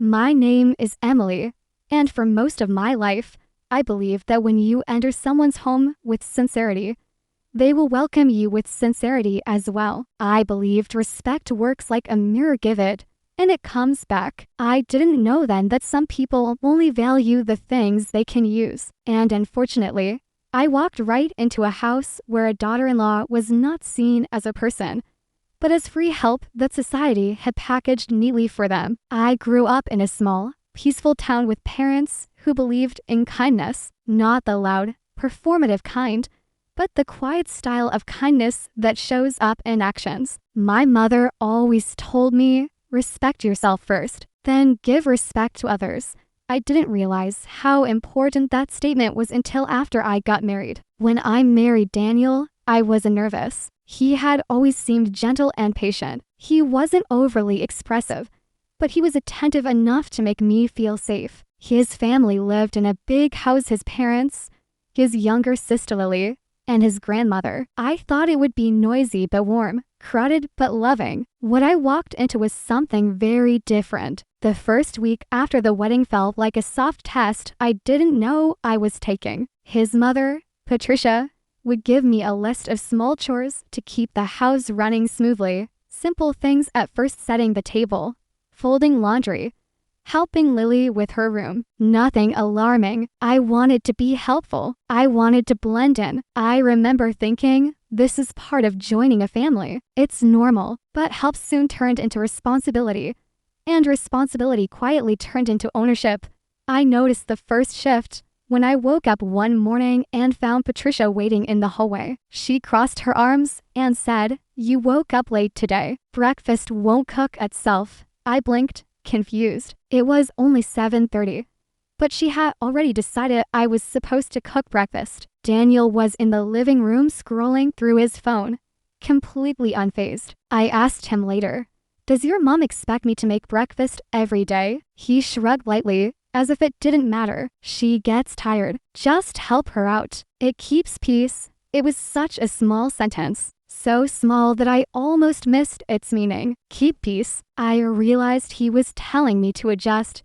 My name is Emily, and for most of my life, I believe that when you enter someone's home with sincerity, they will welcome you with sincerity as well. I believed respect works like a mirror, give it, and it comes back. I didn't know then that some people only value the things they can use. And unfortunately, I walked right into a house where a daughter-in-law was not seen as a person, but as free help that society had packaged neatly for them. I grew up in a small, peaceful town with parents who believed in kindness, not the loud, performative kind, but the quiet style of kindness that shows up in actions. My mother always told me, respect yourself first, then give respect to others. I didn't realize how important that statement was until after I got married. When I married Daniel, I wasn't nervous. He had always seemed gentle and patient. He wasn't overly expressive, but he was attentive enough to make me feel safe. His family lived in a big house, his parents, his younger sister Lily, and his grandmother. I thought it would be noisy but warm, crowded but loving. What I walked into was something very different. The first week after the wedding felt like a soft test I didn't know I was taking. His mother, Patricia, would give me a list of small chores to keep the house running smoothly. Simple things at first: setting the table, folding laundry, helping Lily with her room. Nothing alarming. I wanted to be helpful. I wanted to blend in. I remember thinking, this is part of joining a family. It's normal. But help soon turned into responsibility, and responsibility quietly turned into ownership. I noticed the first shift when I woke up one morning and found Patricia waiting in the hallway. She crossed her arms and said, "You woke up late today. Breakfast won't cook itself." I blinked, confused. It was only 7:30, but she had already decided I was supposed to cook breakfast. Daniel was in the living room scrolling through his phone, completely unfazed. I asked him later, "Does your mom expect me to make breakfast every day?" He shrugged lightly, as if it didn't matter. "She gets tired. Just help her out. It keeps peace." It was such a small sentence, so small that I almost missed its meaning. Keep peace. I realized he was telling me to adjust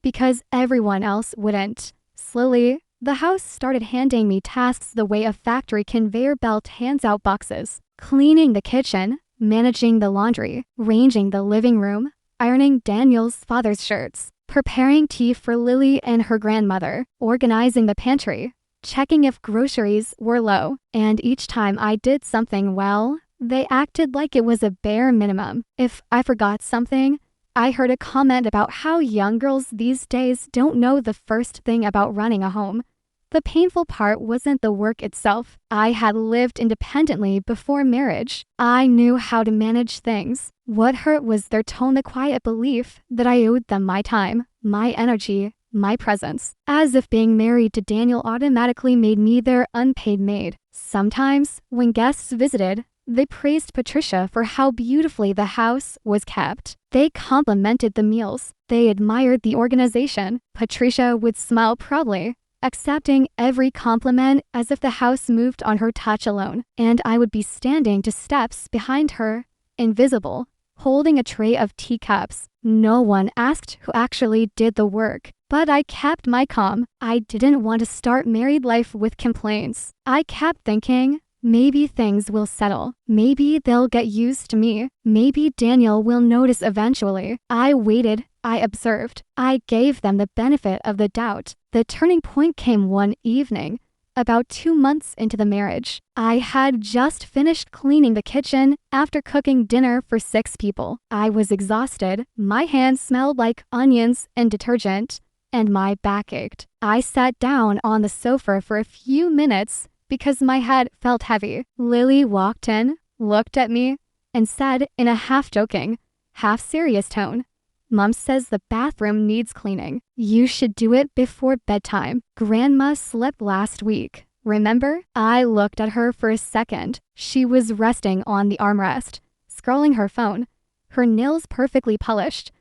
because everyone else wouldn't. Slowly, the house started handing me tasks the way a factory conveyor belt hands out boxes. Cleaning the kitchen, managing the laundry, ranging the living room, ironing Daniel's father's shirts, preparing tea for Lily and her grandmother, organizing the pantry, checking if groceries were low. And each time I did something well, they acted like it was a bare minimum. If I forgot something, I heard a comment about how young girls these days don't know the first thing about running a home. The painful part wasn't the work itself. I had lived independently before marriage. I knew how to manage things. What hurt was their tone, the quiet belief that I owed them my time, my energy, my presence. As if being married to Daniel automatically made me their unpaid maid. Sometimes, when guests visited, they praised Patricia for how beautifully the house was kept. They complimented the meals. They admired the organization. Patricia would smile proudly, accepting every compliment as if the house moved on her touch alone. And I would be standing just steps behind her, invisible, holding a tray of teacups. No one asked who actually did the work, but I kept my calm. I didn't want to start married life with complaints. I kept thinking, maybe things will settle. Maybe they'll get used to me. Maybe Daniel will notice eventually. I waited. I observed. I gave them the benefit of the doubt. The turning point came one evening, about 2 months into the marriage. I had just finished cleaning the kitchen after cooking dinner for 6 people. I was exhausted. My hands smelled like onions and detergent, and my back ached. I sat down on the sofa for a few minutes because my head felt heavy. Lily walked in, looked at me, and said in a half-joking, half-serious tone, "Mom says the bathroom needs cleaning. You should do it before bedtime. Grandma slept last week. Remember?" I looked at her for a second. She was resting on the armrest, scrolling her phone, her nails perfectly polished,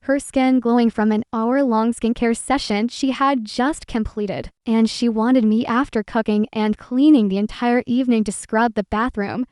her skin glowing from an hour-long skincare session she had just completed. And she wanted me after cooking and cleaning the entire evening to scrub the bathroom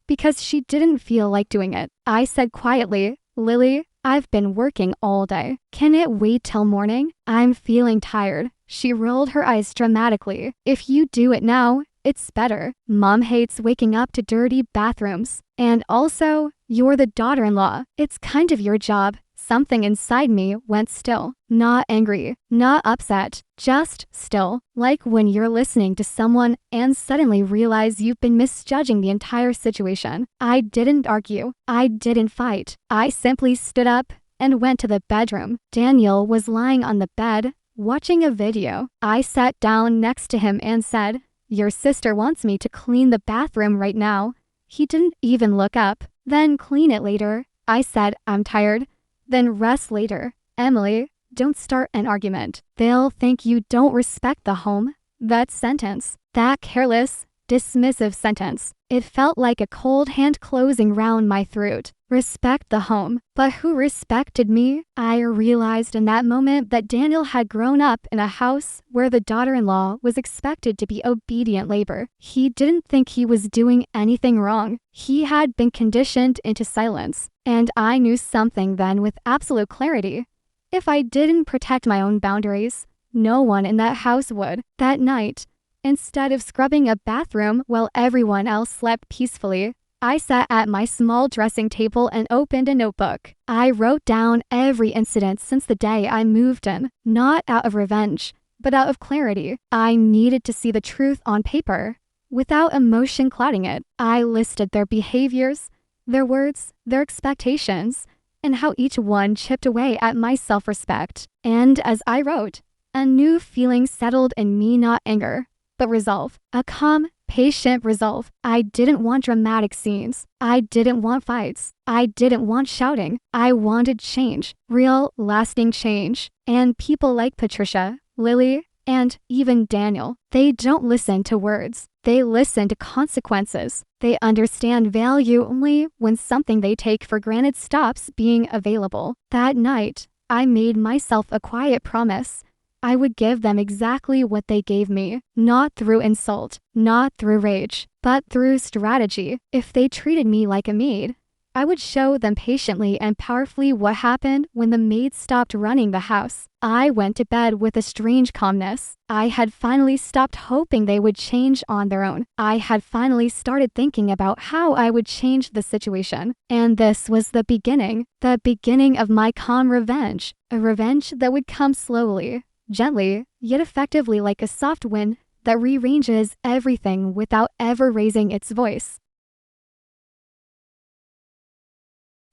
because she didn't feel like doing it. I said quietly, "Lily, I've been working all day. Can it wait till morning? I'm feeling tired. She rolled her eyes dramatically. If you do it now, it's better. Mom hates waking up to dirty bathrooms. And also, you're the daughter-in-law. It's kind of your job. Something inside me went still. Not angry, not upset, just still. Like when you're listening to someone and suddenly realize you've been misjudging the entire situation. I didn't argue. I didn't fight. I simply stood up and went to the bedroom. Daniel was lying on the bed, watching a video. I sat down next to him and said, "Your sister wants me to clean the bathroom right now." He didn't even look up. "Then clean it later." I said, "I'm tired." "Then rest later." Emily, don't start an argument. They'll think you don't respect the home. That sentence, that careless, dismissive sentence, it felt like a cold hand closing round my throat. Respect the home. But who respected me? I realized in that moment that Daniel had grown up in a house where the daughter-in-law was expected to be obedient labor. He didn't think he was doing anything wrong. He had been conditioned into silence. And I knew something then with absolute clarity. If I didn't protect my own boundaries, no one in that house would. That night, instead of scrubbing a bathroom while everyone else slept peacefully, I sat at my small dressing table and opened a notebook. I wrote down every incident since the day I moved in, not out of revenge, but out of clarity. I needed to see the truth on paper, without emotion clouding it. I listed their behaviors, their words, their expectations, and how each one chipped away at my self-respect. And as I wrote, a new feeling settled in me, not anger, but resolve. A calm, patient resolve. I didn't want dramatic scenes. I didn't want fights. I didn't want shouting. I wanted change. Real, lasting change. And people like Patricia, Lily, and even Daniel, they don't listen to words. They listen to consequences. They understand value only when something they take for granted stops being available. That night, I made myself a quiet promise. I would give them exactly what they gave me, not through insult, not through rage, but through strategy. If they treated me like a maid, I would show them patiently and powerfully what happened when the maid stopped running the house. I went to bed with a strange calmness. I had finally stopped hoping they would change on their own. I had finally started thinking about how I would change the situation. And this was the beginning of my calm revenge, a revenge that would come slowly, gently, yet effectively, like a soft wind that rearranges everything without ever raising its voice.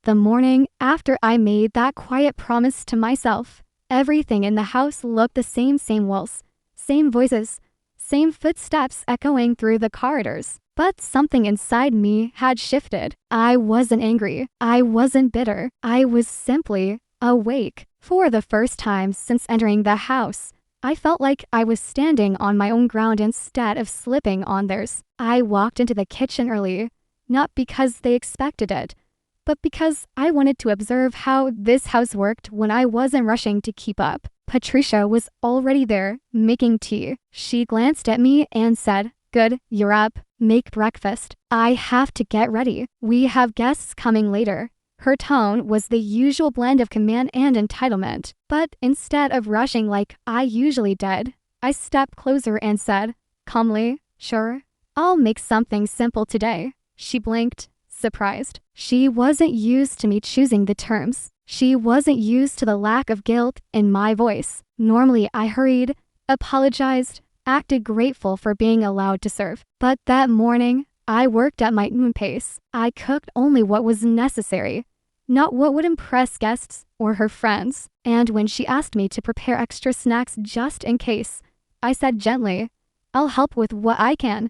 The morning after I made that quiet promise to myself, everything in the house looked the same walls, same voices, same footsteps echoing through the corridors. But something inside me had shifted. I wasn't angry. I wasn't bitter. I was simply awake. For the first time since entering the house, I felt like I was standing on my own ground instead of slipping on theirs. I walked into the kitchen early, not because they expected it, but because I wanted to observe how this house worked when I wasn't rushing to keep up. Patricia was already there, making tea. She glanced at me and said, "Good, you're up. Make breakfast. I have to get ready. We have guests coming later." Her tone was the usual blend of command and entitlement, but instead of rushing like I usually did, I stepped closer and said, calmly, "Sure, I'll make something simple today." She blinked, surprised. She wasn't used to me choosing the terms. She wasn't used to the lack of guilt in my voice. Normally, I hurried, apologized, acted grateful for being allowed to serve. But that morning, I worked at my own pace. I cooked only what was necessary, not what would impress guests or her friends. And when she asked me to prepare extra snacks just in case, I said gently, "I'll help with what I can,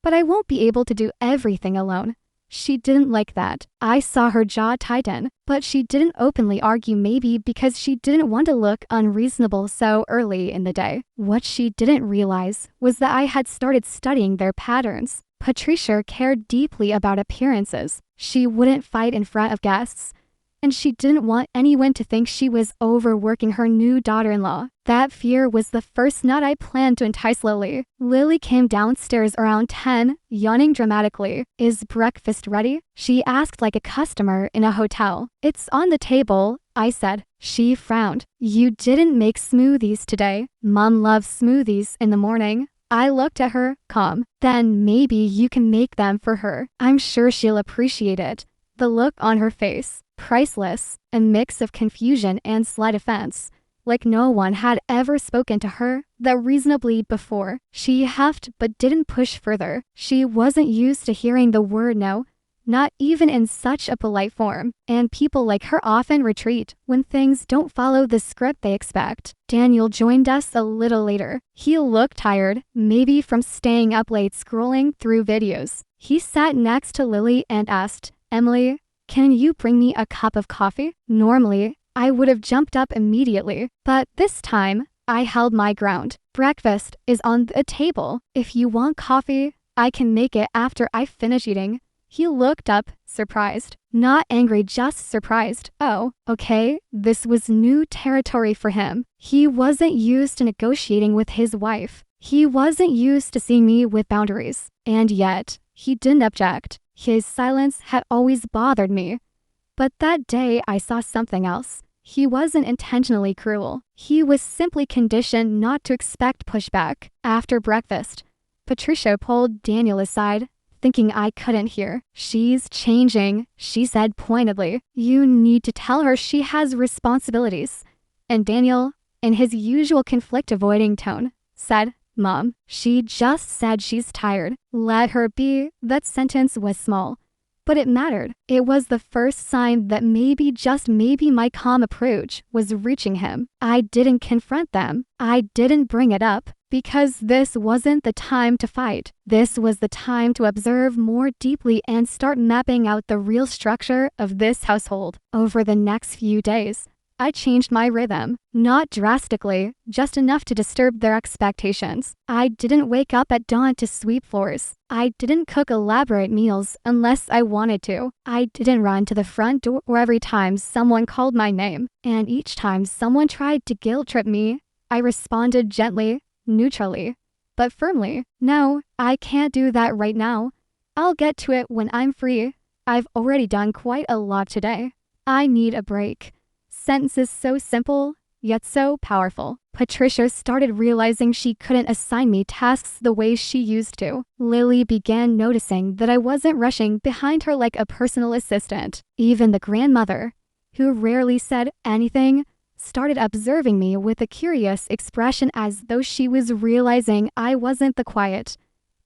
but I won't be able to do everything alone." She didn't like that. I saw her jaw tighten, but she didn't openly argue, maybe because she didn't want to look unreasonable so early in the day. What she didn't realize was that I had started studying their patterns. Patricia cared deeply about appearances. She wouldn't fight in front of guests, and she didn't want anyone to think she was overworking her new daughter-in-law. That fear was the first nut I planned to entice Lily. Lily came downstairs around 10, yawning dramatically. "Is breakfast ready?" she asked like a customer in a hotel. "It's on the table," I said. She frowned. "You didn't make smoothies today." "Mom loves smoothies in the morning." I looked at her, calm. "Then maybe you can make them for her. I'm sure she'll appreciate it." The look on her face, priceless, a mix of confusion and slight offense. Like no one had ever spoken to her that reasonably before. She huffed but didn't push further. She wasn't used to hearing the word no, not even in such a polite form, and people like her often retreat when things don't follow the script they expect. Daniel joined us a little later. He looked tired, maybe from staying up late scrolling through videos. He sat next to Lily and asked, "Emily, can you bring me a cup of coffee?" Normally, I would have jumped up immediately, but this time, I held my ground. "Breakfast is on the table. If you want coffee, I can make it after I finish eating." He looked up, surprised. Not angry, just surprised. Oh, okay, this was new territory for him. He wasn't used to negotiating with his wife. He wasn't used to seeing me with boundaries. And yet, he didn't object. His silence had always bothered me. But that day I saw something else. He wasn't intentionally cruel. He was simply conditioned not to expect pushback. After breakfast, Patricia pulled Daniel aside, thinking I couldn't hear. "She's changing," she said pointedly. "You need to tell her she has responsibilities." And Daniel, in his usual conflict-avoiding tone, said, "Mom, she just said she's tired. Let her be." That sentence was small, but it mattered. It was the first sign that maybe, just maybe, my calm approach was reaching him. I didn't confront them. I didn't bring it up, because this wasn't the time to fight. This was the time to observe more deeply and start mapping out the real structure of this household. Over the next few days, I changed my rhythm. Not drastically, just enough to disturb their expectations. I didn't wake up at dawn to sweep floors. I didn't cook elaborate meals unless I wanted to. I didn't run to the front door every time someone called my name. And each time someone tried to guilt-trip me, I responded gently, neutrally, but firmly. "No, I can't do that right now. I'll get to it when I'm free. I've already done quite a lot today. I need a break." Sentences so simple, yet so powerful. Patricia started realizing she couldn't assign me tasks the way she used to. Lily began noticing that I wasn't rushing behind her like a personal assistant. Even the grandmother, who rarely said anything, started observing me with a curious expression, as though she was realizing I wasn't the quiet,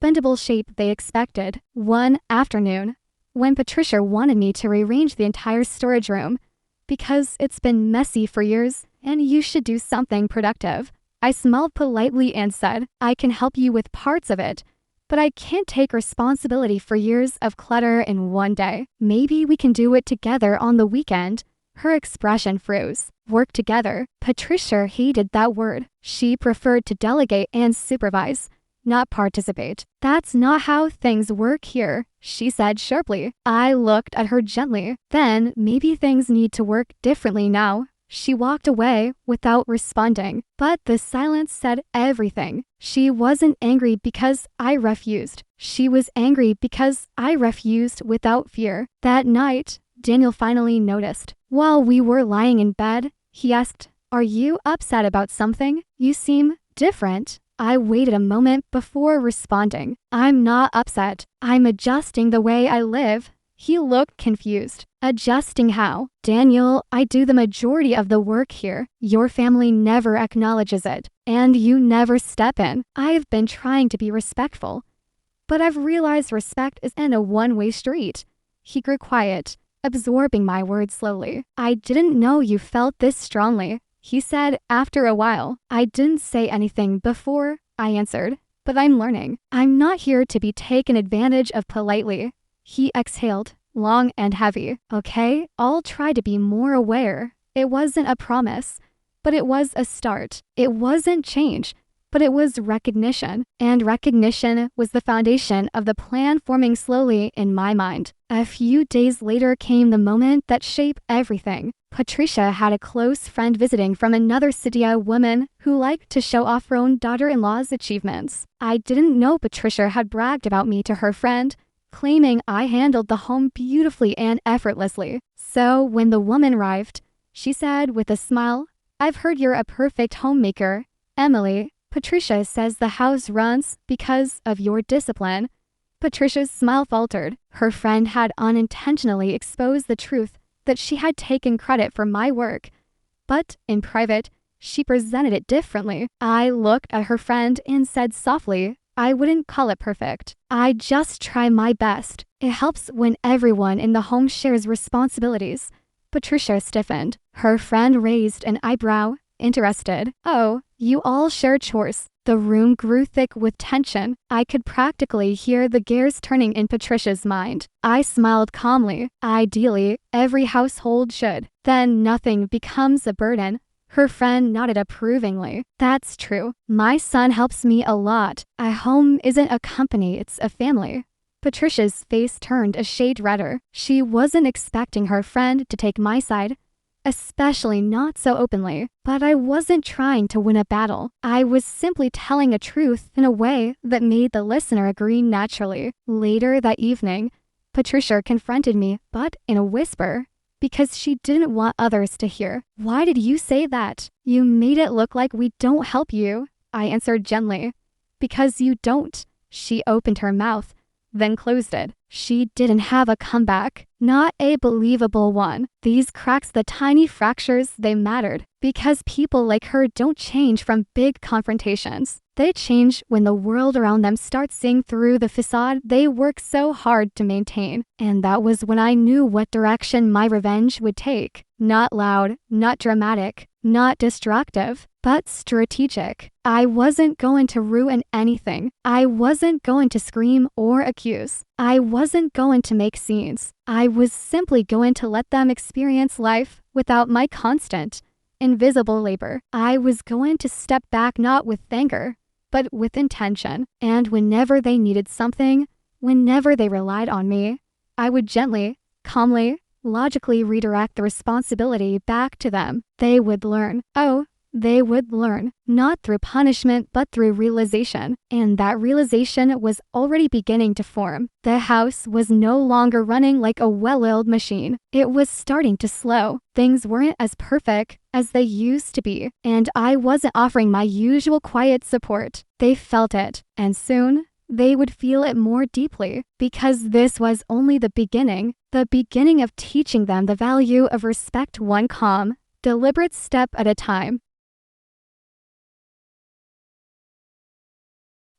bendable shape they expected. One afternoon, when Patricia wanted me to rearrange the entire storage room, because it's been messy for years and you should do something productive, I smiled politely and said, "I can help you with parts of it, but I can't take responsibility for years of clutter in one day. Maybe we can do it together on the weekend." Her expression froze. Work together. Patricia hated that word. She preferred to delegate and supervise, not participate. "That's not how things work here," she said sharply. I looked at her gently. "Then maybe things need to work differently now." She walked away without responding, but the silence said everything. She wasn't angry because I refused. She was angry because I refused without fear. That night, Daniel finally noticed. While we were lying in bed, he asked, "Are you upset about something? You seem different." I waited a moment before responding. "I'm not upset. I'm adjusting the way I live." He looked confused. "Adjusting how?" "Daniel, I do the majority of the work here. Your family never acknowledges it, and you never step in. I've been trying to be respectful, but I've realized respect isn't a one-way street." He grew quiet, absorbing my words slowly. "I didn't know you felt this strongly," he said after a while. "I didn't say anything before," I answered, "but I'm learning. I'm not here to be taken advantage of politely." He exhaled, long and heavy. "Okay, I'll try to be more aware." It wasn't a promise, but it was a start. It wasn't change, but it was recognition, and recognition was the foundation of the plan forming slowly in my mind. A few days later came the moment that shaped everything. Patricia had a close friend visiting from another city, a woman who liked to show off her own daughter-in-law's achievements. I didn't know Patricia had bragged about me to her friend, claiming I handled the home beautifully and effortlessly. So when the woman arrived, she said with a smile, "I've heard you're a perfect homemaker, Emily. Patricia says the house runs because of your discipline." Patricia's smile faltered. Her friend had unintentionally exposed the truth that she had taken credit for my work. But in private, she presented it differently. I looked at her friend and said softly, "I wouldn't call it perfect. I just try my best. It helps when everyone in the home shares responsibilities." Patricia stiffened. Her friend raised an eyebrow, interested. "Oh, you all share chores." The room grew thick with tension. I could practically hear the gears turning in Patricia's mind. I smiled calmly. Ideally, every household should. Then nothing becomes a burden. Her friend nodded approvingly. "That's true. My son helps me a lot. A home isn't a company, it's a family." Patricia's face turned a shade redder. She wasn't expecting her friend to take my side, especially not so openly. But I wasn't trying to win a battle. I was simply telling a truth in a way that made the listener agree naturally. Later that evening, Patricia confronted me, but in a whisper, because she didn't want others to hear. "Why did you say that? You made it look like we don't help you." I answered gently. "Because you don't." She opened her mouth, then closed it. She didn't have a comeback. Not a believable one. These cracks, the tiny fractures, they mattered. Because people like her don't change from big confrontations. They change when the world around them starts seeing through the facade they work so hard to maintain. And that was when I knew what direction my revenge would take. Not loud, not dramatic, not destructive, but strategic. I wasn't going to ruin anything. I wasn't going to scream or accuse. I wasn't going to make scenes. I was simply going to let them experience life without my constant, invisible labor. I was going to step back not with anger, but with intention. And whenever they needed something, whenever they relied on me, I would gently, calmly, logically redirect the responsibility back to them. They would learn. Oh, they would learn, not through punishment, but through realization. And that realization was already beginning to form. The house was no longer running like a well-oiled machine. It was starting to slow. Things weren't as perfect as they used to be, and I wasn't offering my usual quiet support. They felt it, and soon they would feel it more deeply, because this was only the beginning of teaching them the value of respect, one calm, deliberate step at a time.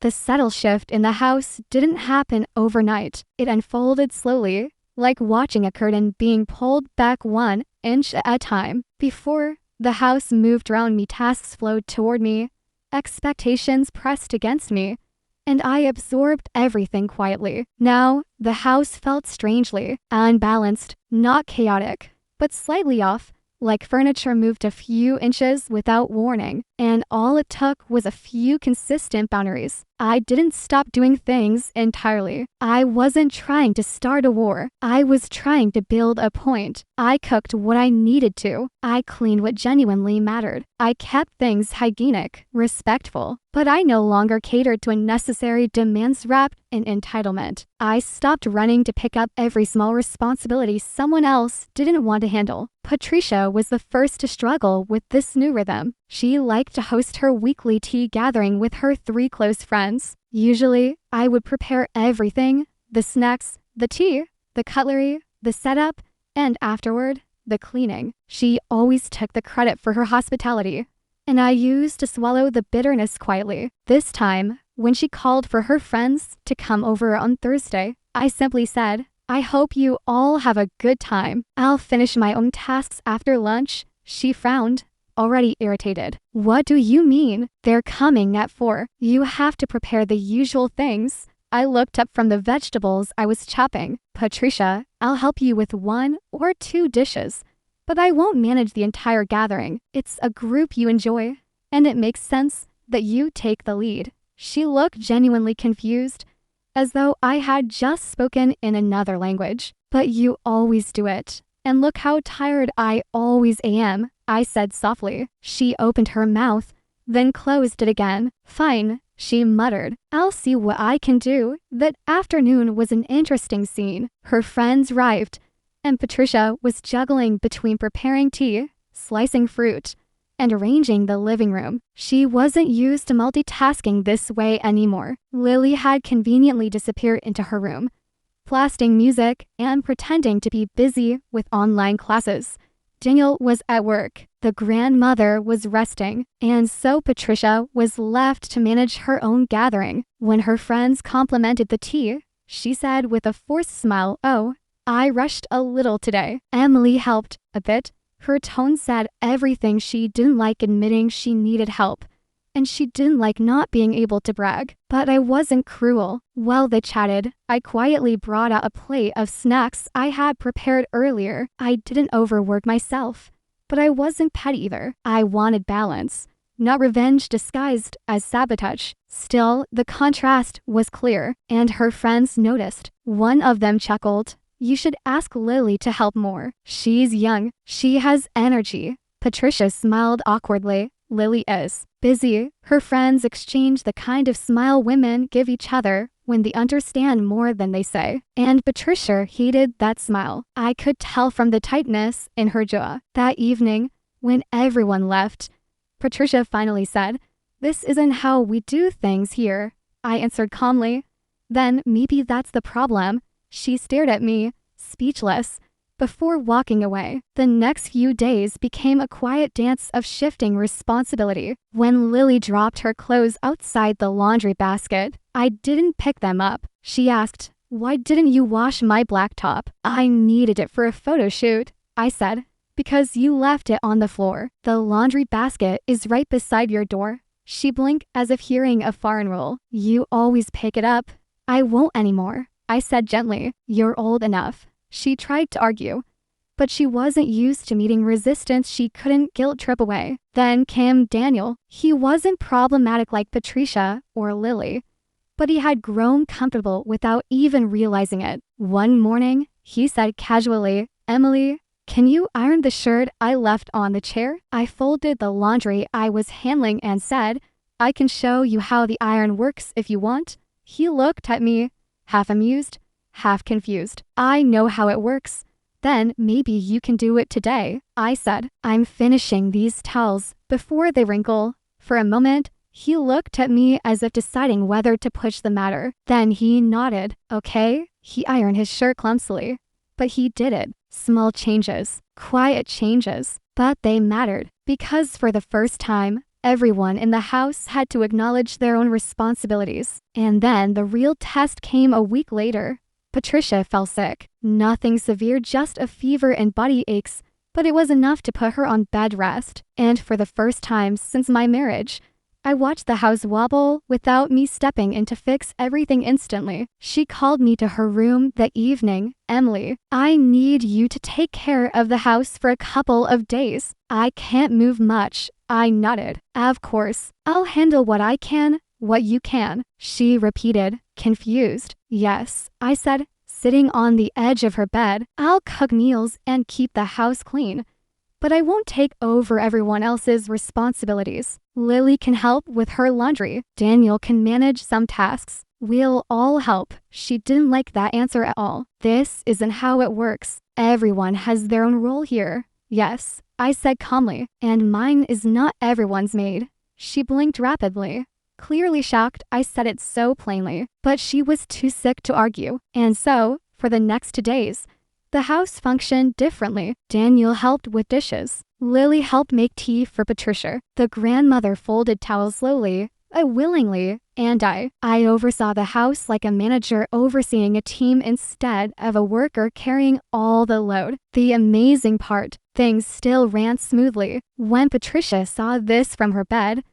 The subtle shift in the house didn't happen overnight. It unfolded slowly, like watching a curtain being pulled back 1 inch at a time. Before the house moved around me, tasks flowed toward me, expectations pressed against me, and I absorbed everything quietly. Now, the house felt strangely unbalanced, not chaotic, but slightly off, like furniture moved a few inches without warning, and all it took was a few consistent boundaries. I didn't stop doing things entirely. I wasn't trying to start a war. I was trying to build a point. I cooked what I needed to. I cleaned what genuinely mattered. I kept things hygienic, respectful, but I no longer catered to unnecessary demands wrapped in entitlement. I stopped running to pick up every small responsibility someone else didn't want to handle. Patricia was the first to struggle with this new rhythm. She liked to host her weekly tea gathering with her 3 close friends. Usually, I would prepare everything: the snacks, the tea, the cutlery, the setup, and afterward, the cleaning. She always took the credit for her hospitality, and I used to swallow the bitterness quietly. This time, when she called for her friends to come over on Thursday, I simply said, "I hope you all have a good time. I'll finish my own tasks after lunch." She frowned, already irritated. "What do you mean? They're coming at 4. You have to prepare the usual things." I looked up from the vegetables I was chopping. "Patricia, I'll help you with 1 or 2 dishes, but I won't manage the entire gathering. It's a group you enjoy, and it makes sense that you take the lead." She looked genuinely confused, as though I had just spoken in another language. "But you always do it. And look how tired I always am," I said softly. She opened her mouth, then closed it again. "Fine," she muttered. "I'll see what I can do." That afternoon was an interesting scene. Her friends arrived, and Patricia was juggling between preparing tea, slicing fruit, and arranging the living room. She wasn't used to multitasking this way anymore. Lily had conveniently disappeared into her room, blasting music and pretending to be busy with online classes. Daniel was at work. The grandmother was resting, and so Patricia was left to manage her own gathering. When her friends complimented the tea, she said with a forced smile, "Oh, I rushed a little today." Emily helped a bit. Her tone said everything. She didn't like admitting she needed help, and she didn't like not being able to brag. But I wasn't cruel. While they chatted, I quietly brought out a plate of snacks I had prepared earlier. I didn't overwork myself, but I wasn't petty either. I wanted balance, not revenge disguised as sabotage. Still, the contrast was clear, and her friends noticed. One of them chuckled. "You should ask Lily to help more. She's young. She has energy." Patricia smiled awkwardly. "Lily is busy." Her friends exchanged the kind of smile women give each other when they understand more than they say. And Patricia hated that smile. I could tell from the tightness in her jaw. That evening, when everyone left, Patricia finally said, "This isn't how we do things here." I answered calmly, "Then maybe that's the problem." She stared at me, speechless, before walking away. The next few days became a quiet dance of shifting responsibility. When Lily dropped her clothes outside the laundry basket, I didn't pick them up. She asked, "Why didn't you wash my black top?" "I needed it for a photo shoot," I said. "Because you left it on the floor. The laundry basket is right beside your door." She blinked as if hearing a foreign rule. "You always pick it up." "I won't anymore," I said gently. "You're old enough." She tried to argue, but she wasn't used to meeting resistance she couldn't guilt trip away. Then came Daniel. He wasn't problematic like Patricia or Lily, but he had grown comfortable without even realizing it. One morning, he said casually, "Emily, can you iron the shirt I left on the chair?" I folded the laundry I was handling and said, "I can show you how the iron works if you want." He looked at me, half amused, half confused. "I know how it works." "Then maybe you can do it today," I said. "I'm finishing these towels before they wrinkle." For a moment, he looked at me as if deciding whether to push the matter. Then he nodded. "Okay." He ironed his shirt clumsily, but he did it. Small changes, quiet changes, but they mattered, because for the first time, everyone in the house had to acknowledge their own responsibilities. And then the real test came a week later. Patricia fell sick. Nothing severe, just a fever and body aches, but it was enough to put her on bed rest. And for the first time since my marriage, I watched the house wobble without me stepping in to fix everything instantly. She called me to her room that evening. "Emily, I need you to take care of the house for a couple of days." "I can't move much." I nodded. "Of course, I'll handle what I can, what you can," she repeated, confused. "Yes," I said, sitting on the edge of her bed. "I'll cook meals and keep the house clean, but I won't take over everyone else's responsibilities. Lily can help with her laundry. Daniel can manage some tasks. We'll all help." She didn't like that answer at all. "This isn't how it works. Everyone has their own role here." "Yes," I said calmly, "and mine is not everyone's maid." She blinked rapidly. Clearly shocked, I said it so plainly, but she was too sick to argue. And so, for the next 2 days, the house functioned differently. Daniel helped with dishes. Lily helped make tea for Patricia. The grandmother folded towels slowly, willingly, and I oversaw the house like a manager overseeing a team instead of a worker carrying all the load. The amazing part, things still ran smoothly. When Patricia saw this from her bed,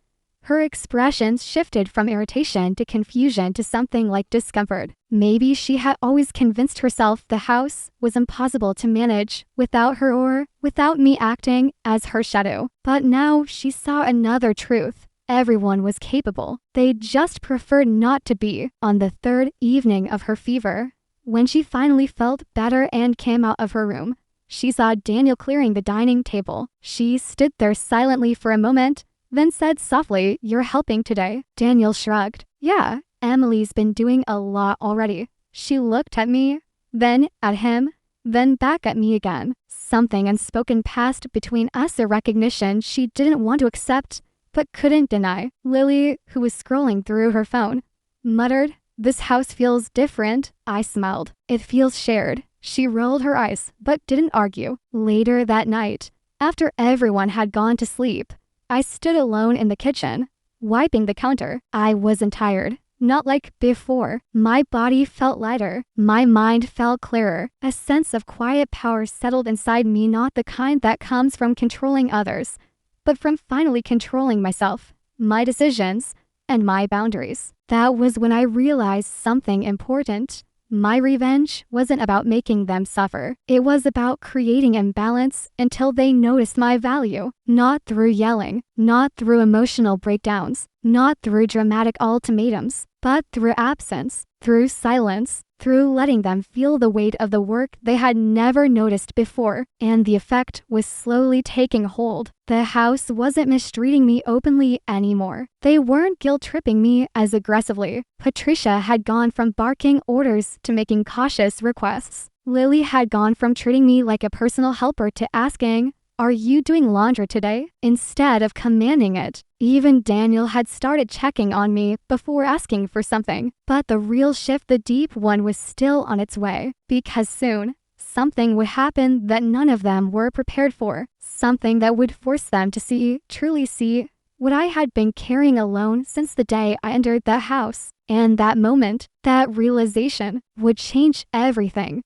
her expressions shifted from irritation to confusion to something like discomfort. Maybe she had always convinced herself the house was impossible to manage without her or without me acting as her shadow. But now she saw another truth. Everyone was capable. They just preferred not to be. On the third evening of her fever, when she finally felt better and came out of her room, she saw Daniel clearing the dining table. She stood there silently for a moment, then said softly, "You're helping today." Daniel shrugged. "Yeah, Emily's been doing a lot already." She looked at me, then at him, then back at me again. Something unspoken passed between us, a recognition she didn't want to accept but couldn't deny. Lily, who was scrolling through her phone, muttered, "This house feels different." I smiled. "It feels shared." She rolled her eyes, but didn't argue. Later that night, after everyone had gone to sleep, I stood alone in the kitchen, wiping the counter. I wasn't tired. Not like before. My body felt lighter. My mind felt clearer. A sense of quiet power settled inside me, not the kind that comes from controlling others, but from finally controlling myself, my decisions, and my boundaries. That was when I realized something important. My revenge wasn't about making them suffer. It was about creating imbalance until they noticed my value. Not through yelling, not through emotional breakdowns, not through dramatic ultimatums, but through absence, through silence, through letting them feel the weight of the work they had never noticed before. And the effect was slowly taking hold. The house wasn't mistreating me openly anymore. They weren't guilt-tripping me as aggressively. Patricia had gone from barking orders to making cautious requests. Lily had gone from treating me like a personal helper to asking, "Are you doing laundry today?" instead of commanding it. Even Daniel had started checking on me before asking for something. But the real shift, the deep one, was still on its way. Because soon, something would happen that none of them were prepared for. Something that would force them to see, truly see, what I had been carrying alone since the day I entered the house. And that moment, that realization, would change everything.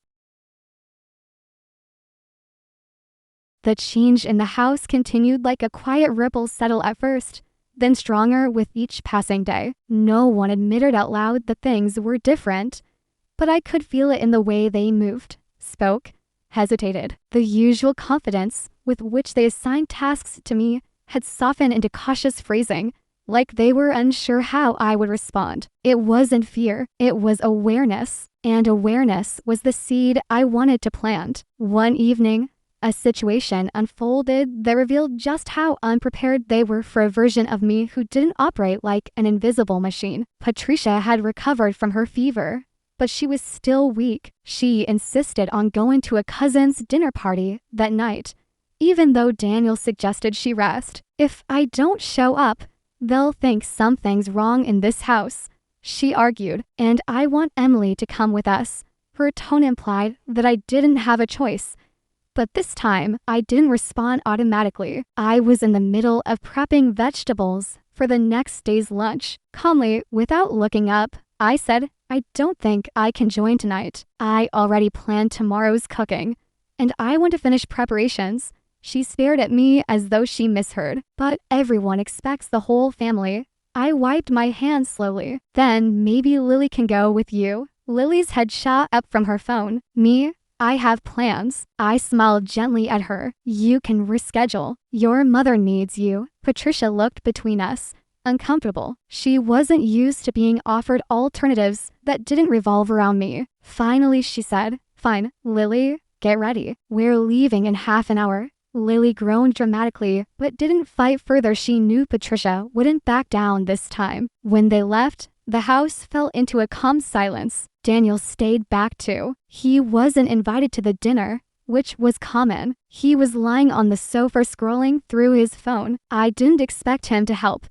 The change in the house continued like a quiet ripple, settle at first, then stronger with each passing day. No one admitted out loud that things were different, but I could feel it in the way they moved, spoke, hesitated. The usual confidence with which they assigned tasks to me had softened into cautious phrasing, like they were unsure how I would respond. It wasn't fear, it was awareness, and awareness was the seed I wanted to plant. One evening, a situation unfolded that revealed just how unprepared they were for a version of me who didn't operate like an invisible machine. Patricia had recovered from her fever, but she was still weak. She insisted on going to a cousin's dinner party that night, even though Daniel suggested she rest. "If I don't show up, they'll think something's wrong in this house," she argued, "and I want Emily to come with us." Her tone implied that I didn't have a choice. But this time, I didn't respond automatically. I was in the middle of prepping vegetables for the next day's lunch. Calmly, without looking up, I said, "I don't think I can join tonight. I already planned tomorrow's cooking, and I want to finish preparations." She stared at me as though she misheard. "But everyone expects the whole family." I wiped my hands slowly. "Then maybe Lily can go with you." Lily's head shot up from her phone. "Me? I have plans." I smiled gently at her. "You can reschedule. Your mother needs you." Patricia looked between us, uncomfortable. She wasn't used to being offered alternatives that didn't revolve around me. Finally, she said, "Fine, Lily, get ready. We're leaving in half an hour." Lily groaned dramatically, but didn't fight further. She knew Patricia wouldn't back down this time. When they left, the house fell into a calm silence. Daniel stayed back too. He wasn't invited to the dinner, which was common. He was lying on the sofa scrolling through his phone. I didn't expect him to help,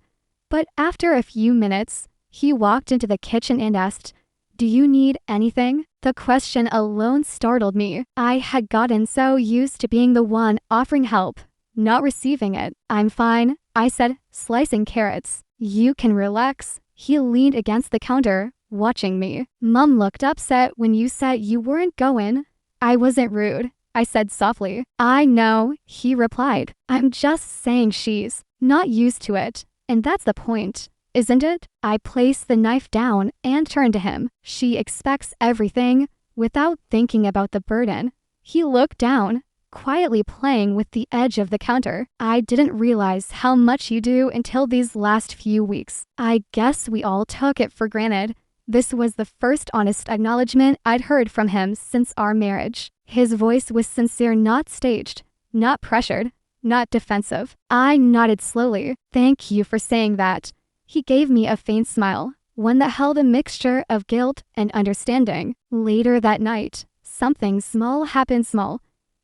but after a few minutes, he walked into the kitchen and asked, "Do you need anything?" The question alone startled me. I had gotten so used to being the one offering help, not receiving it. "I'm fine," I said, slicing carrots. "You can relax." He leaned against the counter, watching me. "Mom looked upset when you said you weren't going." "I wasn't rude," I said softly. "I know," he replied. "I'm just saying she's not used to it. And that's the point, isn't it?" I placed the knife down and turned to him. "She expects everything without thinking about the burden." He looked down, quietly playing with the edge of the counter. I didn't realize how much you do until these last few weeks. I guess we all took it for granted. This was the first honest acknowledgement I'd heard from him since our marriage. His voice was sincere, not staged, not pressured, not defensive. I nodded slowly. Thank you for saying that. He gave me a faint smile, one that held a mixture of guilt and understanding. Later that night, something small happened, small,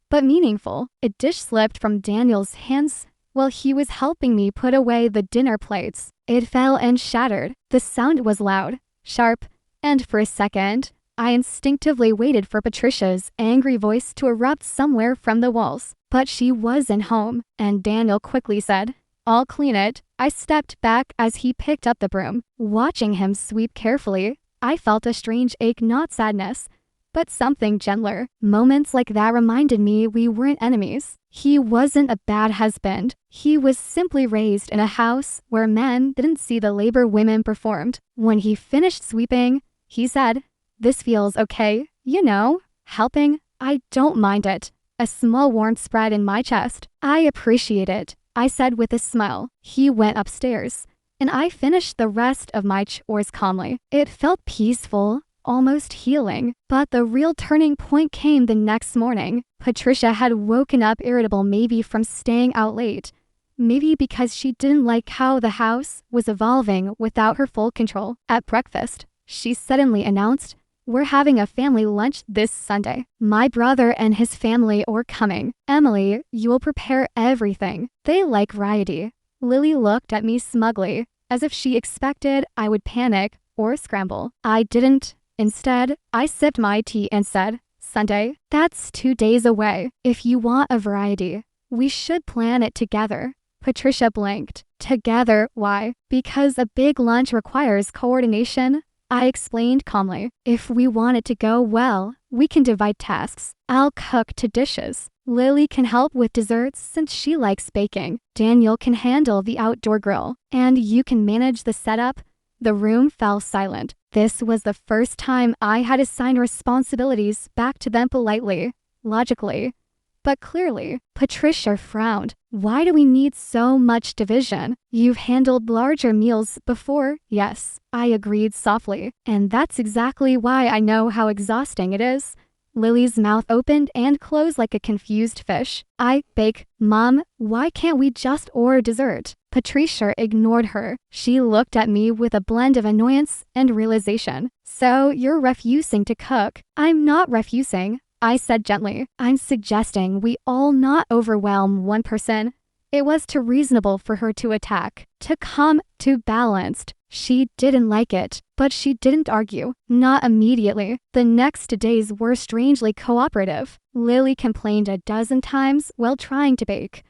but meaningful. A dish slipped from Daniel's hands while he was helping me put away the dinner plates. It fell and shattered. The sound was loud, sharp, and for a second, I instinctively waited for Patricia's angry voice to erupt somewhere from the walls. But she wasn't home, and Daniel quickly said, "I'll clean it." I stepped back as he picked up the broom. Watching him sweep carefully, I felt a strange ache, not sadness, but something gentler. Moments like that reminded me we weren't enemies. He wasn't a bad husband. He was simply raised in a house where men didn't see the labor women performed. When he finished sweeping, he said, "This feels okay, you know, helping. I don't mind it." A small warmth spread in my chest. "I appreciate it," I said with a smile. He went upstairs, and I finished the rest of my chores calmly. It felt peaceful, almost healing. But the real turning point came the next morning. Patricia had woken up irritable, maybe from staying out late, maybe because she didn't like how the house was evolving without her full control. At breakfast, she suddenly announced, "We're having a family lunch this Sunday. My brother and his family are coming. Emily, you'll prepare everything. They like variety." Lily looked at me smugly, as if she expected I would panic or scramble. I didn't. Instead, I sipped my tea and said, "Sunday? That's 2 days away. If you want a variety, we should plan it together." Patricia blinked. "Together? Why?" "Because a big lunch requires coordination," I explained calmly. "If we want it to go well, we can divide tasks. I'll cook 2 dishes. Lily can help with desserts since she likes baking. Daniel can handle the outdoor grill. And you can manage the setup." The room fell silent. This was the first time I had assigned responsibilities back to them politely, logically, but clearly. Patricia frowned. "Why do we need so much division? You've handled larger meals before." "Yes," I agreed softly. "And that's exactly why I know how exhausting it is." Lily's mouth opened and closed like a confused fish. "I bake." "Mom, why can't we just order dessert?" Patricia ignored her. She looked at me with a blend of annoyance and realization. "So you're refusing to cook?" "I'm not refusing," I said gently. "I'm suggesting we all not overwhelm one person." It was too reasonable for her to attack, to come too balanced. She didn't like it, but she didn't argue. Not immediately. The next days were strangely cooperative. Lily complained a dozen times while trying to bake,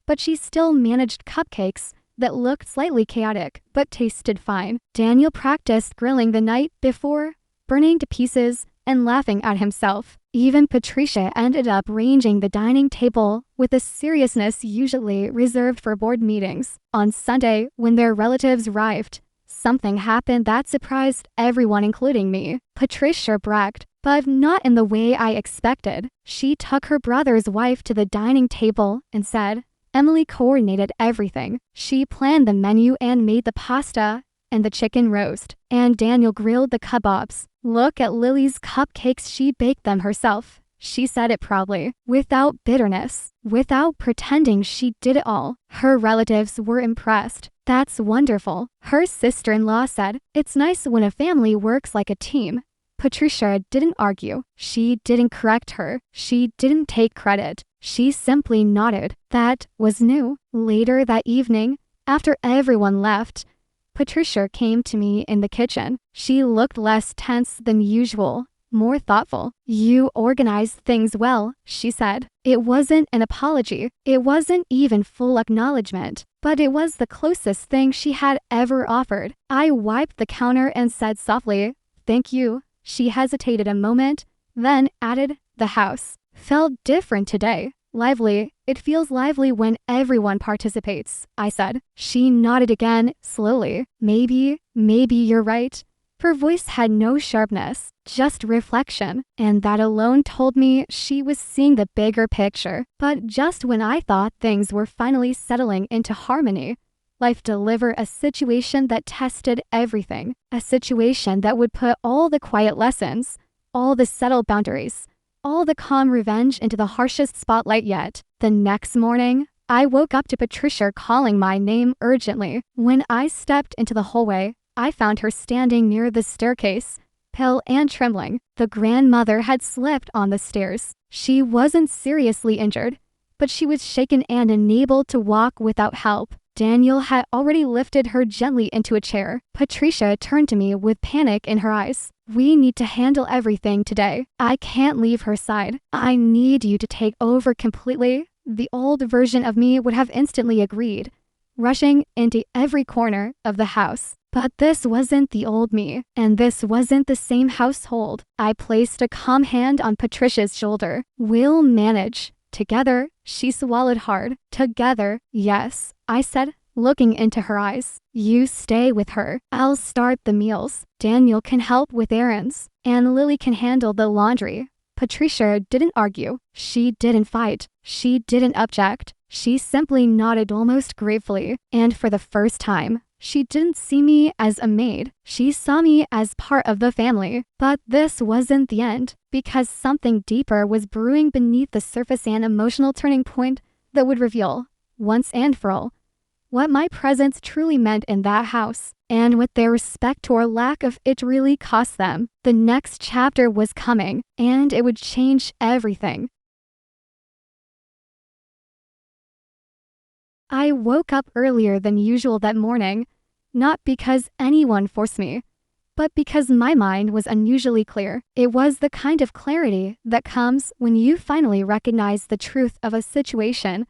but she still managed cupcakes that looked slightly chaotic but tasted fine. Daniel practiced grilling the night before, burning to pieces and laughing at himself. Even Patricia ended up arranging the dining table with a seriousness usually reserved for board meetings. On Sunday, when their relatives arrived, something happened that surprised everyone, including me. Patricia bragged, but not in the way I expected. She took her brother's wife to the dining table and said, "Emily coordinated everything. She planned the menu and made the pasta and the chicken roast, and Daniel grilled the kebabs. Look at Lily's cupcakes, she baked them herself." She said it proudly, without bitterness, without pretending she did it all. Her relatives were impressed. "That's wonderful." Her sister-in-law said, "It's nice when a family works like a team." Patricia didn't argue. She didn't correct her. She didn't take credit. She simply nodded. That was new. Later that evening, after everyone left, Patricia came to me in the kitchen. She looked less tense than usual, more thoughtful. "You organized things well," she said. It wasn't an apology. It wasn't even full acknowledgement, but it was the closest thing she had ever offered. I wiped the counter and said softly, "Thank you." She hesitated a moment, then added, "The house felt different today. Lively." "It feels lively when everyone participates," I said. She nodded again, slowly. Maybe you're right." Her voice had no sharpness, just reflection, and that alone told me she was seeing the bigger picture. But just when I thought things were finally settling into harmony, life delivered a situation that tested everything, a situation that would put all the quiet lessons, all the subtle boundaries, all the calm revenge into the harshest spotlight yet. The next morning, I woke up to Patricia calling my name urgently. When I stepped into the hallway, I found her standing near the staircase, pale and trembling. The grandmother had slipped on the stairs. She wasn't seriously injured, but she was shaken and unable to walk without help. Daniel had already lifted her gently into a chair. Patricia turned to me with panic in her eyes. "We need to handle everything today. I can't leave her side. I need you to take over completely." The old version of me would have instantly agreed, rushing into every corner of the house. But this wasn't the old me, and this wasn't the same household. I placed a calm hand on Patricia's shoulder. "We'll manage. Together," she swallowed hard. "Together, yes," I said, looking into her eyes. "You stay with her. I'll start the meals. Daniel can help with errands, and Lily can handle the laundry." Patricia didn't argue. She didn't fight. She didn't object. She simply nodded almost gratefully, and for the first time, she didn't see me as a maid. She saw me as part of the family. But this wasn't the end, because something deeper was brewing beneath the surface, an emotional turning point that would reveal, once and for all, what my presence truly meant in that house, and what their respect or lack of it really cost them. The next chapter was coming, and it would change everything. I woke up earlier than usual that morning, not because anyone forced me, but because my mind was unusually clear. It was the kind of clarity that comes when you finally recognize the truth of a situation,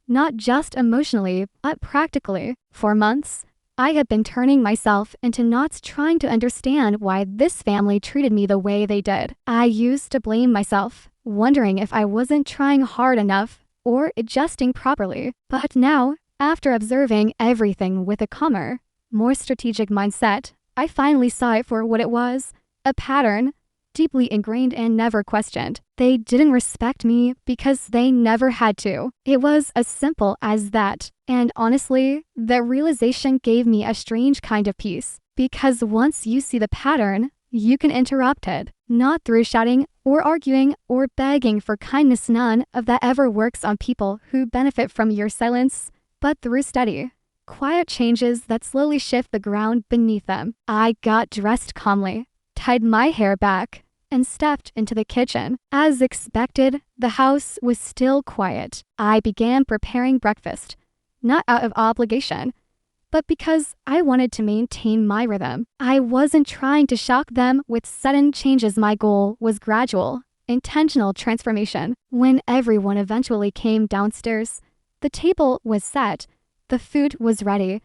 not just emotionally, but practically. For months, I had been turning myself into knots trying to understand why this family treated me the way they did. I used to blame myself, wondering if I wasn't trying hard enough or adjusting properly. But now, after observing everything with a calmer, more strategic mindset, I finally saw it for what it was, a pattern, deeply ingrained and never questioned. They didn't respect me because they never had to. It was as simple as that. And honestly, the realization gave me a strange kind of peace, because once you see the pattern, you can interrupt it, not through shouting or arguing or begging for kindness. None of that ever works on people who benefit from your silence, but through steady, quiet changes that slowly shift the ground beneath them. I got dressed calmly, tied my hair back, and stepped into the kitchen. As expected, the house was still quiet. I began preparing breakfast, not out of obligation, but because I wanted to maintain my rhythm. I wasn't trying to shock them with sudden changes. My goal was gradual, intentional transformation. When everyone eventually came downstairs, the table was set, the food was ready,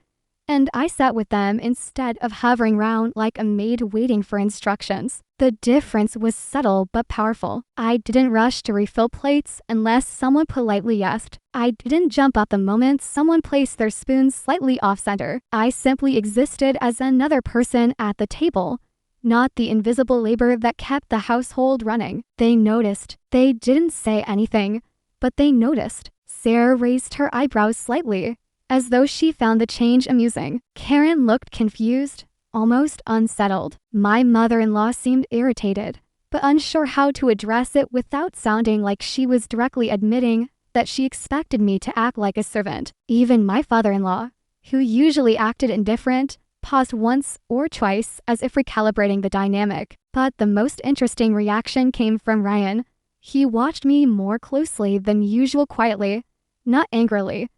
and I sat with them instead of hovering around like a maid waiting for instructions. The difference was subtle but powerful. I didn't rush to refill plates unless someone politely asked. I didn't jump up the moment someone placed their spoon slightly off-center. I simply existed as another person at the table, not the invisible labor that kept the household running. They noticed. They didn't say anything, but they noticed. Sarah raised her eyebrows slightly, as though she found the change amusing. Karen looked confused, almost unsettled. My mother-in-law seemed irritated, but unsure how to address it without sounding like she was directly admitting that she expected me to act like a servant. Even my father-in-law, who usually acted indifferent, paused once or twice as if recalibrating the dynamic. But the most interesting reaction came from Ryan. He watched me more closely than usual, quietly, not angrily,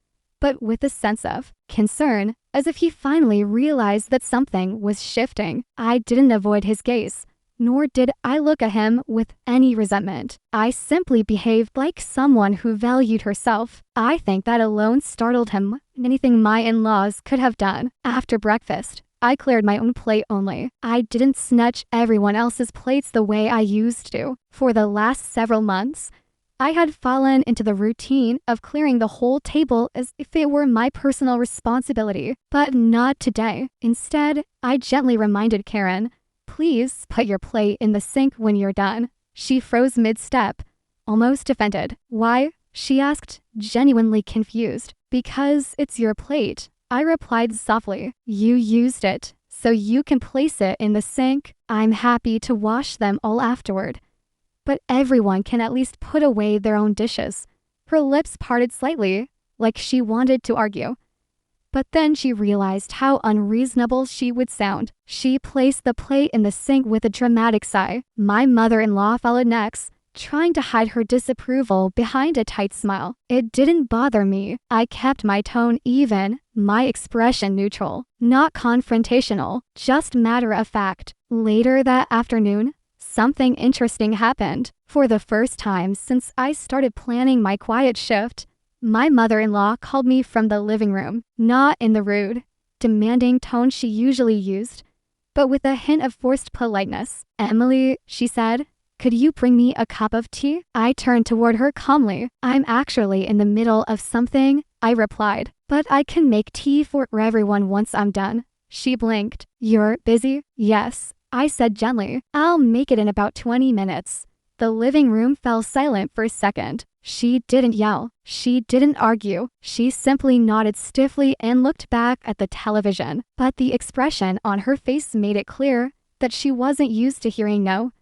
but with a sense of concern, as if he finally realized that something was shifting. I didn't avoid his gaze, nor did I look at him with any resentment. I simply behaved like someone who valued herself. I think that alone startled him more than anything my in-laws could have done. After breakfast, I cleared my own plate only. I didn't snatch everyone else's plates the way I used to. For the last several months, I had fallen into the routine of clearing the whole table as if it were my personal responsibility. But not today. Instead, I gently reminded Karen, Please put your plate in the sink when you're done. She froze mid-step, almost offended. Why? She asked, genuinely confused. Because it's your plate, I replied softly. You used it, so you can place it in the sink. I'm happy to wash them all afterward. But everyone can at least put away their own dishes. Her lips parted slightly, like she wanted to argue. But then she realized how unreasonable she would sound. She placed the plate in the sink with a dramatic sigh. My mother-in-law followed next, trying to hide her disapproval behind a tight smile. It didn't bother me. I kept my tone even, my expression neutral, not confrontational, just matter of fact. Later that afternoon, something interesting happened. For the first time since I started planning my quiet shift, my mother-in-law called me from the living room, not in the rude, demanding tone she usually used, but with a hint of forced politeness. Emily, she said, could you bring me a cup of tea? I turned toward her calmly. I'm actually in the middle of something, I replied, but I can make tea for everyone once I'm done. She blinked. You're busy? Yes, I said gently. I'll make it in about 20 minutes. The living room fell silent for a second. She didn't yell. She didn't argue. She simply nodded stiffly and looked back at the television. But the expression on her face made it clear that she wasn't used to hearing no.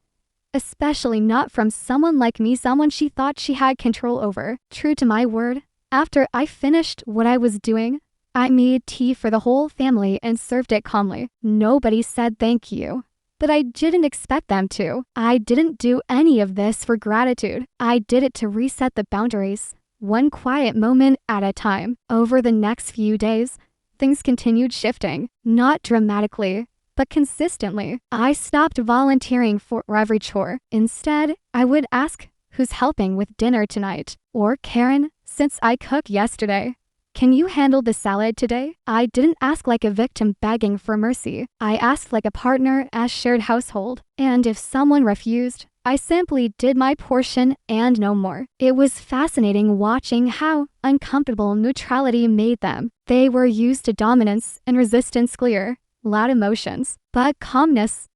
Especially not from someone like me, someone she thought she had control over. True to my word, after I finished what I was doing, I made tea for the whole family and served it calmly. Nobody said thank you. But I didn't expect them to. I didn't do any of this for gratitude. I did it to reset the boundaries, one quiet moment at a time. Over the next few days, things continued shifting, not dramatically, but consistently. I stopped volunteering for every chore. Instead, I would ask, who's helping with dinner tonight? Or Karen, since I cooked yesterday, can you handle the salad today? I didn't ask like a victim begging for mercy. I asked like a partner as shared household. And if someone refused, I simply did my portion and no more. It was fascinating watching how uncomfortable neutrality made them. They were used to dominance and resistance clear, loud emotions. But calmness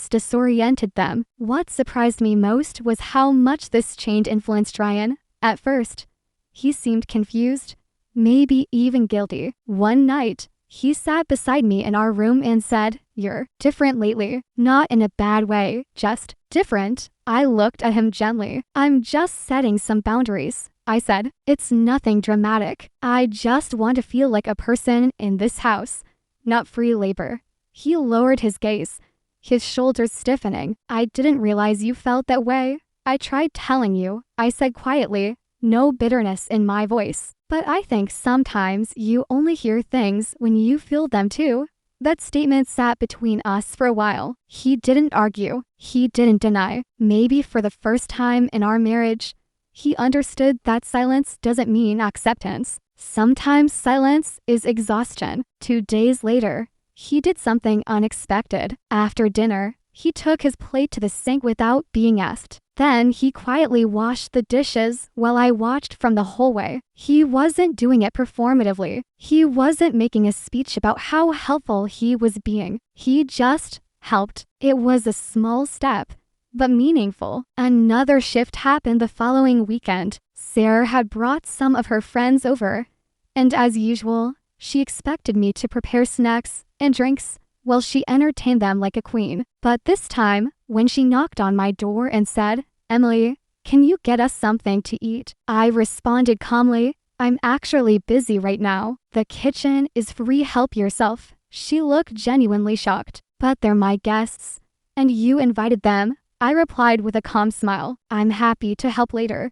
disoriented them. What surprised me most was how much this change influenced Ryan. At first, he seemed confused, maybe even guilty. One night, he sat beside me in our room and said, "You're different lately." Not in a bad way, just different. I looked at him gently. I'm just setting some boundaries, I said. It's nothing dramatic. I just want to feel like a person in this house, not free labor. He lowered his gaze, his shoulders stiffening. I didn't realize you felt that way. I tried telling you, I said quietly, no bitterness in my voice. But I think sometimes you only hear things when you feel them too. That statement sat between us for a while. He didn't argue. He didn't deny. Maybe for the first time in our marriage, he understood that silence doesn't mean acceptance. Sometimes silence is exhaustion. 2 days later, he did something unexpected. After dinner, he took his plate to the sink without being asked. Then he quietly washed the dishes while I watched from the hallway. He wasn't doing it performatively. He wasn't making a speech about how helpful he was being. He just helped. It was a small step, but meaningful. Another shift happened the following weekend. Sarah had brought some of her friends over, and as usual, she expected me to prepare snacks and drinks while she entertained them like a queen. But this time, when she knocked on my door and said, "Emily, can you get us something to eat?" I responded calmly, "I'm actually busy right now. The kitchen is free, help yourself." She looked genuinely shocked. "But they're my guests, and you invited them," I replied with a calm smile. "I'm happy to help later,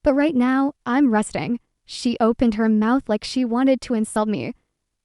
but right now, I'm resting." She opened her mouth like she wanted to insult me,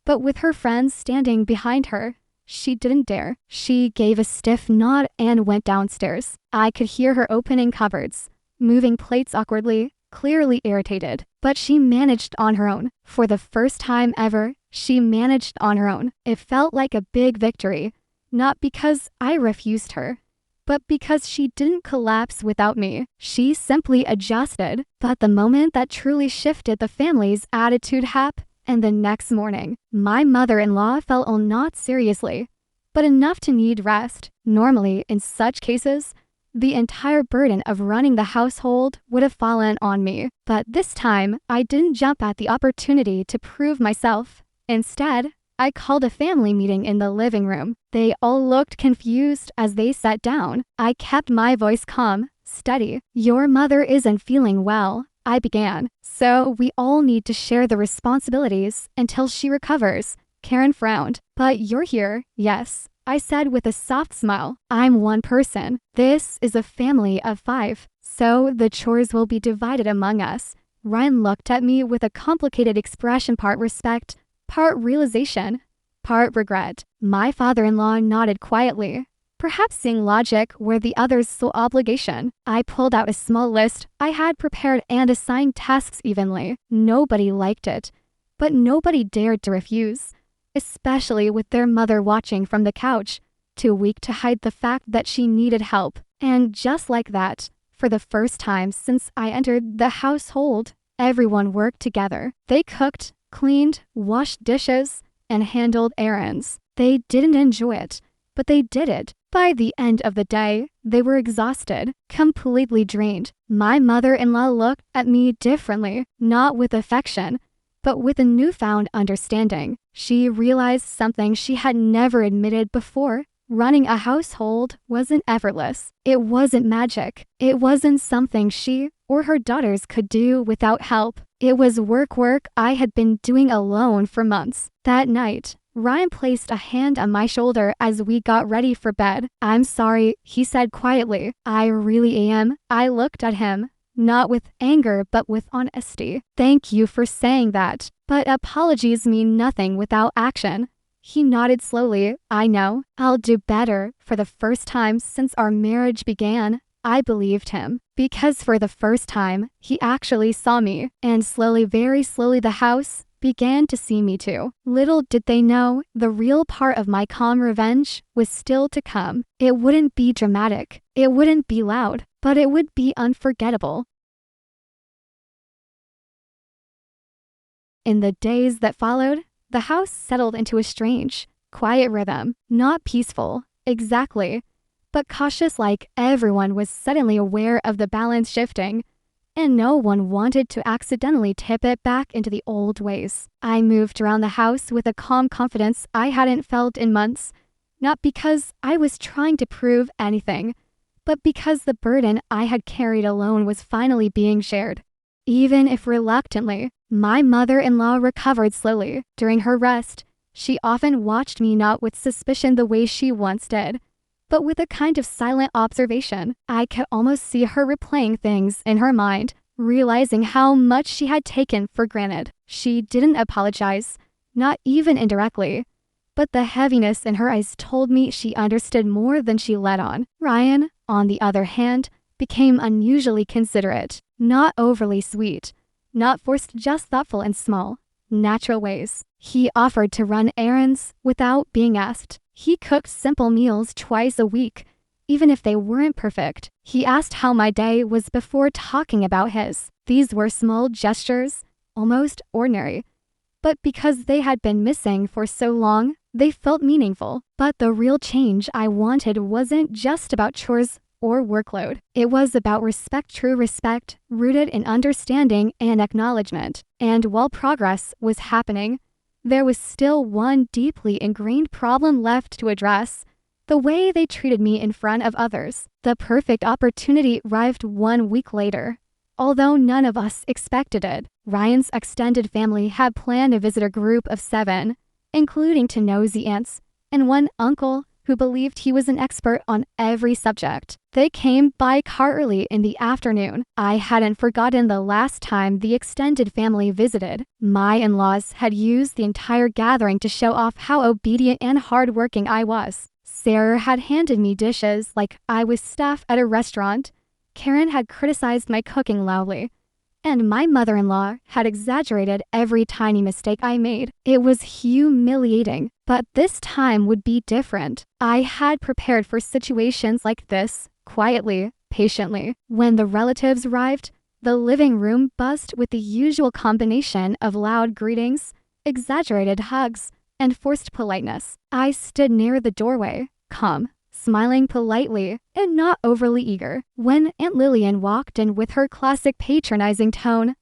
but with her friends standing behind her, she didn't dare. She gave a stiff nod and went downstairs. I could hear her opening cupboards, moving plates awkwardly, clearly irritated. But she managed on her own. For the first time ever, she managed on her own. It felt like a big victory, not because I refused her, but because she didn't collapse without me. She simply adjusted. But the moment that truly shifted the family's attitude happened. And the next morning, my mother-in-law felt ill, not seriously, but enough to need rest. Normally, in such cases, the entire burden of running the household would have fallen on me. But this time, I didn't jump at the opportunity to prove myself. Instead, I called a family meeting in the living room. They all looked confused as they sat down. I kept my voice calm, steady. "Your mother isn't feeling well," I began, "so we all need to share the responsibilities until she recovers." Karen frowned. "But you're here." "Yes," I said with a soft smile. "I'm one person. This is a family of 5, so the chores will be divided among us." Ryan looked at me with a complicated expression, part respect, part realization, part regret. My father-in-law nodded quietly, perhaps seeing logic where the others saw obligation. I pulled out a small list I had prepared and assigned tasks evenly. Nobody liked it, but nobody dared to refuse, especially with their mother watching from the couch, too weak to hide the fact that she needed help. And just like that, for the first time since I entered the household, everyone worked together. They cooked, cleaned, washed dishes, and handled errands. They didn't enjoy it, but they did it. By the end of the day, they were exhausted, completely drained. My mother-in-law looked at me differently, not with affection, but with a newfound understanding. She realized something she had never admitted before. Running a household wasn't effortless. It wasn't magic. It wasn't something she or her daughters could do without help. It was work I had been doing alone for months. That night, Ryan placed a hand on my shoulder as we got ready for bed. "I'm sorry," he said quietly. "I really am." I looked at him, not with anger but with honesty. "Thank you for saying that, but apologies mean nothing without action." He nodded slowly. "I know. I'll do better." For the first time since our marriage began, I believed him, because for the first time, he actually saw me, and slowly, very slowly, the house began to see me too. Little did they know, the real part of my calm revenge was still to come. It wouldn't be dramatic, it wouldn't be loud, but it would be unforgettable. In the days that followed, the house settled into a strange, quiet rhythm, not peaceful, exactly, but cautious, like everyone was suddenly aware of the balance shifting, and no one wanted to accidentally tip it back into the old ways. I moved around the house with a calm confidence I hadn't felt in months, not because I was trying to prove anything, but because the burden I had carried alone was finally being shared. Even if reluctantly, my mother-in-law recovered slowly. During her rest, she often watched me, not with suspicion the way she once did, but with a kind of silent observation. I could almost see her replaying things in her mind, realizing how much she had taken for granted. She didn't apologize, not even indirectly, but the heaviness in her eyes told me she understood more than she let on. Ryan, on the other hand, became unusually considerate, not overly sweet, not forced, just thoughtful in small, natural ways. He offered to run errands without being asked. He cooked simple meals twice a week, even if they weren't perfect. He asked how my day was before talking about his. These were small gestures, almost ordinary, but because they had been missing for so long, they felt meaningful. But the real change I wanted wasn't just about chores or workload. It was about respect, true respect, rooted in understanding and acknowledgement. And while progress was happening, there was still one deeply ingrained problem left to address: the way they treated me in front of others. The perfect opportunity arrived 1 week later. Although none of us expected it, Ryan's extended family had planned a visitor group of 7, including 2 nosy aunts and 1 uncle who believed he was an expert on every subject. They came by car early in the afternoon. I hadn't forgotten the last time the extended family visited. My in-laws had used the entire gathering to show off how obedient and hardworking I was. Sarah had handed me dishes like I was staff at a restaurant. Karen had criticized my cooking loudly, and my mother-in-law had exaggerated every tiny mistake I made. It was humiliating, but this time would be different. I had prepared for situations like this, quietly, patiently. When the relatives arrived, the living room buzzed with the usual combination of loud greetings, exaggerated hugs, and forced politeness. I stood near the doorway, calm, smiling politely and not overly eager, when Aunt Lillian walked in with her classic patronizing tone.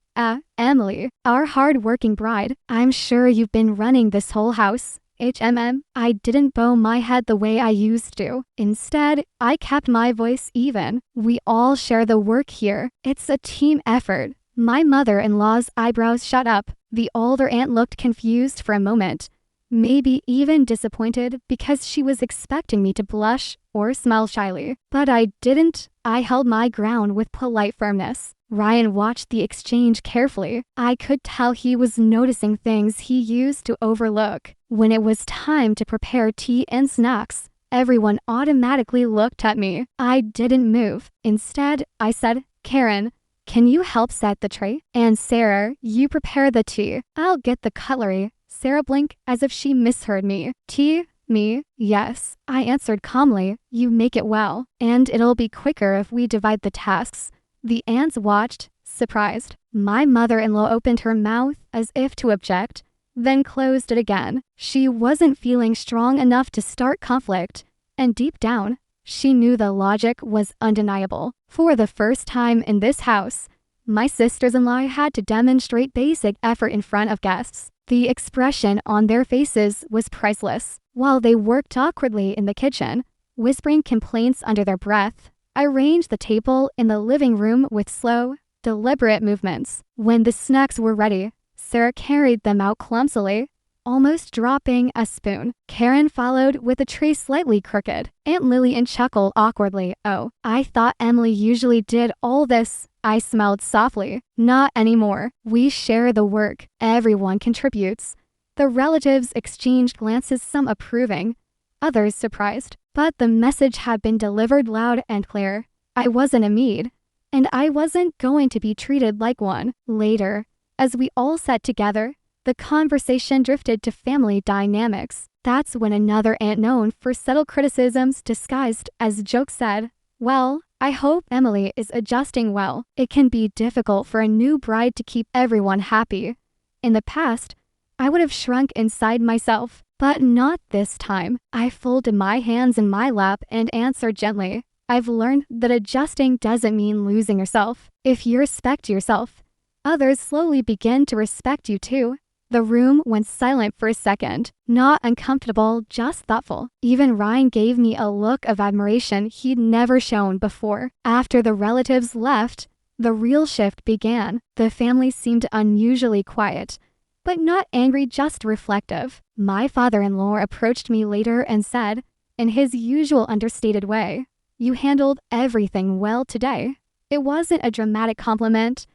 Emily, our hard-working bride, I'm sure you've been running this whole house. I didn't bow my head the way I used to. Instead, I kept my voice even. We all share the work here. It's a team effort. My mother-in-law's eyebrows shot up. The older aunt looked confused for a moment, maybe even disappointed because she was expecting me to blush or smile shyly. But I didn't. I held my ground with polite firmness. Ryan watched the exchange carefully. I could tell he was noticing things he used to overlook. When it was time to prepare tea and snacks, everyone automatically looked at me. I didn't move. Instead, I said, Karen, can you help set the tray? And Sarah, you prepare the tea. I'll get the cutlery. Sarah blinked as if she misheard me. Tea? Me? Yes, I answered calmly. You make it well. And it'll be quicker if we divide the tasks. The aunts watched, surprised. My mother-in-law opened her mouth as if to object, then closed it again. She wasn't feeling strong enough to start conflict, and deep down, she knew the logic was undeniable. For the first time in this house, my sisters-in-law had to demonstrate basic effort in front of guests. The expression on their faces was priceless. While they worked awkwardly in the kitchen, whispering complaints under their breath, I arranged the table in the living room with slow, deliberate movements. When the snacks were ready, Sarah carried them out clumsily, almost dropping a spoon. Karen followed with a tray slightly crooked. Aunt Lillian chuckled awkwardly. Oh, I thought Emily usually did all this. I smiled softly. Not anymore. We share the work. Everyone contributes. The relatives exchanged glances, some approving, others surprised. But the message had been delivered loud and clear. I wasn't a maid, and I wasn't going to be treated like one. Later, as we all sat together, the conversation drifted to family dynamics. That's when another aunt known for subtle criticisms disguised as jokes said, well, I hope Emily is adjusting well. It can be difficult for a new bride to keep everyone happy. In the past, I would have shrunk inside myself. But not this time. I folded my hands in my lap and answered gently. I've learned that adjusting doesn't mean losing yourself. If you respect yourself, others slowly begin to respect you too. The room went silent for a second. Not uncomfortable, just thoughtful. Even Ryan gave me a look of admiration he'd never shown before. After the relatives left, the real shift began. The family seemed unusually quiet, but not angry, just reflective. My father-in-law approached me later and said, in his usual understated way, you handled everything well today. It wasn't a dramatic compliment,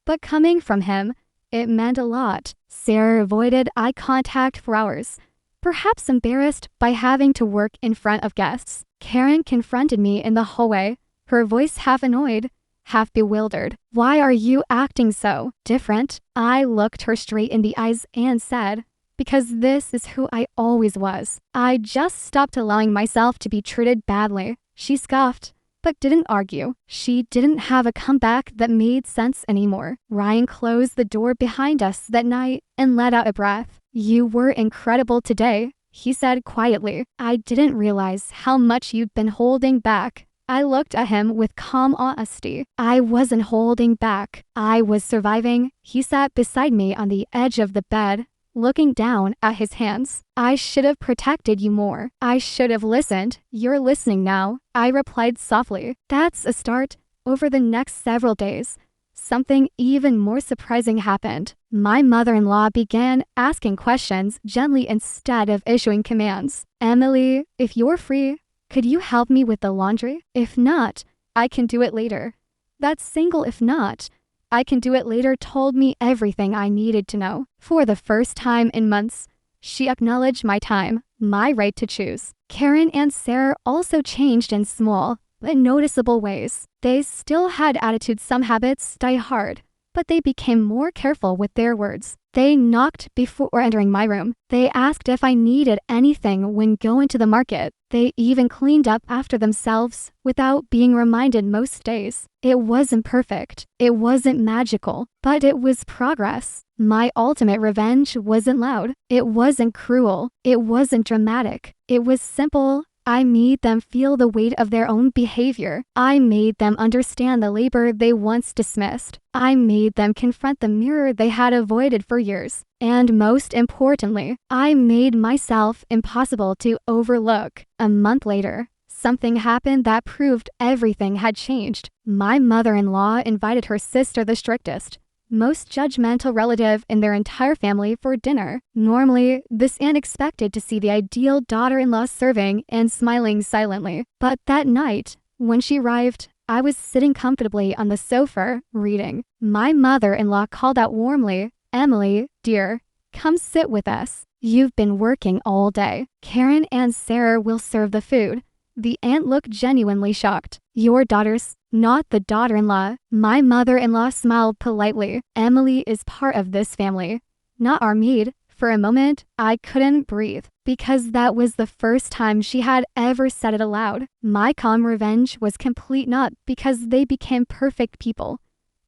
but coming from him, it meant a lot. Sarah avoided eye contact for hours, perhaps embarrassed by having to work in front of guests. Karen confronted me in the hallway, her voice half annoyed, half bewildered. Why are you acting so different? I looked her straight in the eyes and said, because this is who I always was. I just stopped allowing myself to be treated badly. She scoffed, but didn't argue. She didn't have a comeback that made sense anymore. Ryan closed the door behind us that night and let out a breath. You were incredible today, he said quietly. I didn't realize how much you'd been holding back. I looked at him with calm honesty. I wasn't holding back. I was surviving. He sat beside me on the edge of the bed, looking down at his hands. I should have protected you more. I should have listened. You're listening now, I replied softly. That's a start. Over the next several days, something even more surprising happened. My mother-in-law began asking questions gently instead of issuing commands. Emily, if you're free, could you help me with the laundry? If not, I can do it later. That single if not, I can do it later told me everything I needed to know. For the first time in months, she acknowledged my time, my right to choose. Karen and Sarah also changed in small but noticeable ways. They still had attitudes, some habits die hard, but they became more careful with their words. They knocked before entering my room. They asked if I needed anything when going to the market. They even cleaned up after themselves without being reminded most days. It wasn't perfect. It wasn't magical, but it was progress. My ultimate revenge wasn't loud. It wasn't cruel. It wasn't dramatic. It was simple. I made them feel the weight of their own behavior. I made them understand the labor they once dismissed. I made them confront the mirror they had avoided for years. And most importantly, I made myself impossible to overlook. A month later, something happened that proved everything had changed. My mother-in-law invited her sister, the strictest, most judgmental relative in their entire family, for dinner. Normally, this aunt expected to see the ideal daughter-in-law serving and smiling silently. But that night, when she arrived, I was sitting comfortably on the sofa, reading. My mother-in-law called out warmly, "Emily, dear, come sit with us. You've been working all day. Karen and Sarah will serve the food." The aunt looked genuinely shocked. "Your daughters, not the daughter-in-law." My mother-in-law smiled politely. "Emily is part of this family, not our maid." For a moment, I couldn't breathe, because that was the first time she had ever said it aloud. My calm revenge was complete, not because they became perfect people,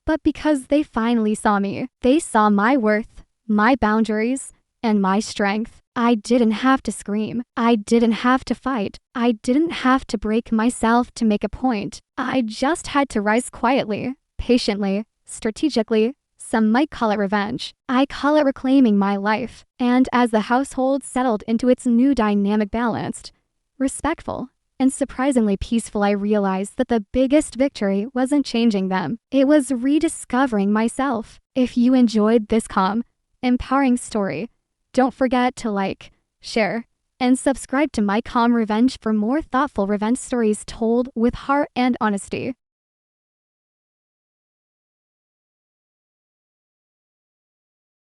but because they finally saw me. They saw my worth, my boundaries, and my strength. I didn't have to scream. I didn't have to fight. I didn't have to break myself to make a point. I just had to rise quietly, patiently, strategically. Some might call it revenge. I call it reclaiming my life. And as the household settled into its new dynamic, balanced, respectful, and surprisingly peaceful, I realized that the biggest victory wasn't changing them. It was rediscovering myself. If you enjoyed this calm, empowering story, don't forget to like, share, and subscribe to My Calm Revenge for more thoughtful revenge stories told with heart and honesty.